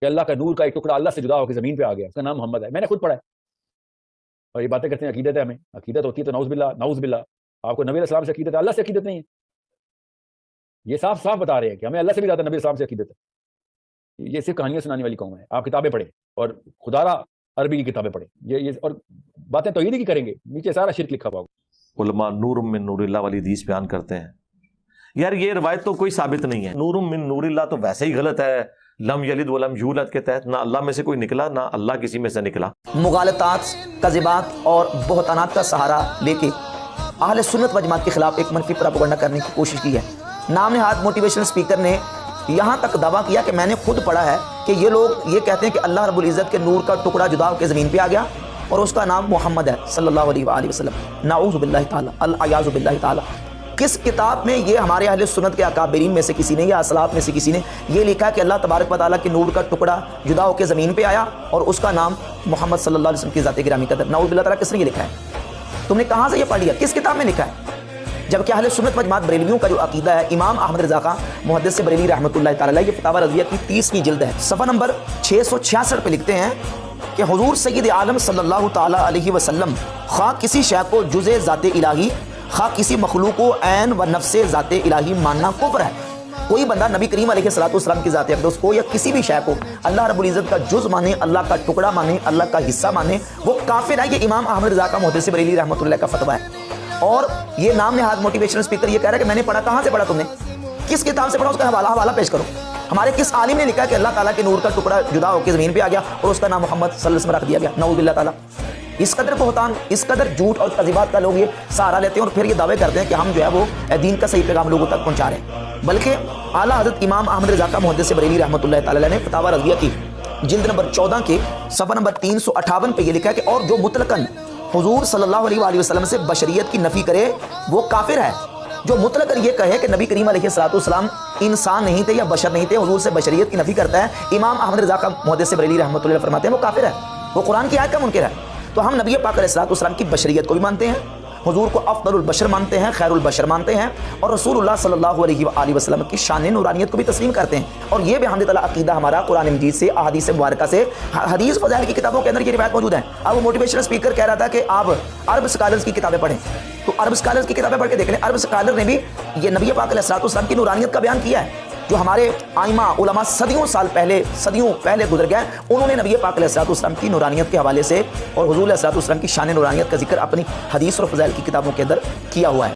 کہ اللہ کا نور کا ایک ٹکڑا اللہ سے جدا ہو کے زمین پہ آ گیا, اس کا نام محمد ہے. میں نے خود پڑھا ہے. اور یہ باتیں کرتے ہیں عقیدت ہے, ہمیں عقیدت ہوتی ہے تو نعوذ باللہ نعوذ باللہ. آپ کو نبی علیہ السلام سے عقیدت ہے, اللہ سے عقیدت نہیں ہے. یہ صاف صاف بتا رہے ہیں کہ ہمیں اللہ سے بھی زیادہ نبی علیہ السلام سے عقیدت ہے. یہ صرف کہانیاں سنانے والی قوم ہے. آپ کتابیں پڑھیں اور خدا را عربی کی کتابیں پڑھیں, یہ اور باتیں توحید کی کریں گے, نیچے سارا شرک لکھا ہوا ہوگا. علماء نور من نور اللہ والی حدیث بیان کرتے ہیں. یار یہ روایت تو کوئی ثابت نہیں ہے. نور من نور اللہ تو ویسے ہی غلط ہے. لم یلد ولم یولد کے تحت نہ اللہ میں سے کوئی نکلا نہ اللہ کسی میں سے نکلا. مغالطات, کذبات اور بہتانات کا سہارا لے کے اہل سنت و جماعت کے خلاف ایک منفی پروپیگنڈا کرنے کی کوشش کی ہے. نام نہاد موٹیویشنل اسپیکر نے یہاں تک دعویٰ کیا کہ میں نے خود پڑھا ہے کہ یہ لوگ یہ کہتے ہیں کہ اللہ رب العزت کے نور کا ٹکڑا جدا ہو کے زمین پہ آ گیا اور اس کا نام محمد ہے صلی اللہ علیہ وآلہ وسلم. نعوذ باللہ تعالی, العیاذ باللہ تعالی. کس کتاب میں یہ ہمارے اہل سنت کے اکابرین میں سے کسی نے یا اسلاف میں سے کسی نے یہ لکھا کہ اللہ تبارک و تعالیٰ کے نور کا ٹکڑا جدا ہو کے زمین پہ آیا اور اس کا نام محمد صلی اللہ علیہ وسلم کی ذات گرامی قدر؟ نعوذ باللہ تعالیٰ. کس نے یہ لکھا ہے؟ تم نے کہاں سے یہ پڑھ لیا؟ کس کتاب میں لکھا ہے؟ جبکہ اہل سنت و جماعت بریلویوں کا جو عقیدہ ہے, امام احمد رضا خان محدث بریلی رحمۃ اللہ تعالی علیہ, یہ فتاوی رضویہ کی 30ویں جلد ہے, صفحہ نمبر 666 پہ لکھتے ہیں کہ حضور سید عالم صلی اللہ تعالی علیہ وسلم خواہ کسی شے کو جز ذات الہی خواہ کسی مخلوق کو عین و نفس ذات الہی ماننا کفر ہے. کوئی بندہ نبی کریم علیہ السلام کی ذات اقدس کو یا کسی بھی شے کو اللہ رب العزت کا جز مانے, اللہ کا ٹکڑا مانے, اللہ کا حصہ مانے, وہ کافر ہے. یہ امام احمد رضا کا محدث بریلی رحمۃ اللہ کا فتویٰ ہے. اور یہ نام نہاد موٹیویشنل اسپیکر یہ کہہ رہا ہے کہ میں نے پڑھا. کہاں سے پڑھا تم نے؟ کس کتاب سے پڑھا؟ اس کا حوالہ پیش کرو. ہمارے کس عالم نے لکھا کہ اللہ تعالیٰ کے نور کا ٹکڑا جدا ہو کے زمین پہ آ گیا اور اس کا نام محمد صلی اللہ علیہ وسلم رکھ دیا گیا؟ نعوذ باللہ تعالیٰ. اس قدر بہتان, اس قدر جھوٹ اور کذبات کا لوگ یہ سہارا لیتے ہیں اور پھر یہ دعوے کرتے ہیں کہ ہم جو ہے وہ دین کا صحیح پیغام لوگوں تک پہنچا رہے ہیں. بلکہ اعلیٰ حضرت امام احمد رضا کا محدث بریلی رحمۃ اللہ تعالی علیہ نے فتاوی رضویہ کی جلد نمبر 14 کے صفحہ نمبر 358 پہ یہ لکھا ہے کہ اور جو مطلقاً حضور صلی اللہ علیہ وآلہ وسلم سے بشریت کی نفی کرے وہ کافر ہے. جو مطلقاً یہ کہے کہ نبی کریم علیہ السلام انسان نہیں تھے یا بشر نہیں تھے, حضور سے بشریت کی نفی کرتا ہے, امام احمد رضا کا محدث بریلی رحمۃ اللہ فرماتے ہیں وہ کافر ہے, وہ قرآن کی آیت کا منکر ہے. تو ہم نبی پاک علیہ السلام کی بشریت کو بھی مانتے ہیں, حضور کو افضل البشر مانتے ہیں, خیر البشر مانتے ہیں, اور رسول اللہ صلی اللہ علیہ وآلہ وسلم کی شان نورانیت کو بھی تسلیم کرتے ہیں. اور یہ بھی الحمد للہ عقیدہ ہمارا قرآن مجید سے, احادیث مبارکہ سے, حدیث فضائل کی کتابوں کے اندر یہ روایت موجود ہے. اب وہ موٹیویشنل اسپیکر کہہ رہا تھا کہ آپ عرب اسکالرز کی کتابیں پڑھیں, تو عرب اسکالرز کی کتابیں پڑھ کے دیکھ لیں. عرب اسکالر نے بھی یہ نبی پاک علیہ السلام کی نورانیت کا بیان کیا ہے. جو ہمارے آئمہ علماء صدیوں پہلے گزر گئے, انہوں نے نبی پاک علیہ السلام کی نورانیت کے حوالے سے اور حضور علیہ السلام کی شان نورانیت کا ذکر اپنی حدیث اور فضائل کی کتابوں کے اندر کیا ہوا ہے.